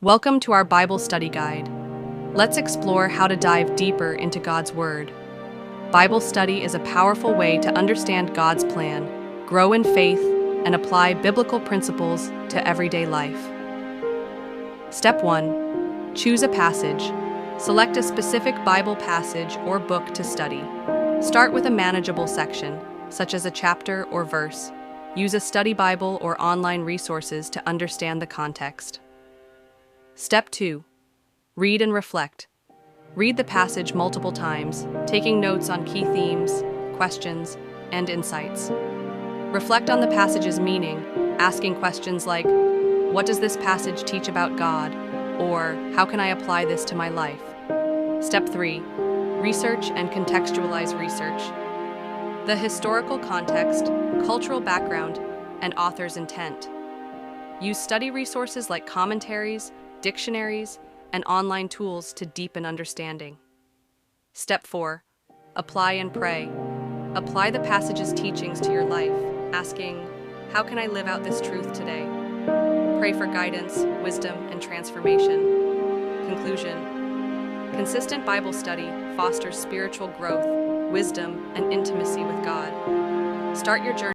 Welcome to our Bible study guide. Let's explore how to dive deeper into God's Word. Bible study is a powerful way to understand God's plan, grow in faith, and apply biblical principles to everyday life. Step 1. Choose a passage. Select a specific Bible passage or book to study. Start with a manageable section, such as a chapter or verse. Use a study Bible or online resources to understand the context. Step 2. Read and reflect. Read the passage multiple times, taking notes on key themes, questions, and insights. Reflect on the passage's meaning, asking questions like, "What does this passage teach about God?" or "How can I apply this to my life?" Step 3. Research and contextualize research. The historical context, cultural background, and author's intent. Use study resources like commentaries, dictionaries, and online tools to deepen understanding. Step 4. Apply and pray. Apply the passage's teachings to your life, asking, "How can I live out this truth today?" Pray for guidance, wisdom, and transformation. Conclusion. Consistent Bible study fosters spiritual growth, wisdom, and intimacy with God. Start your journey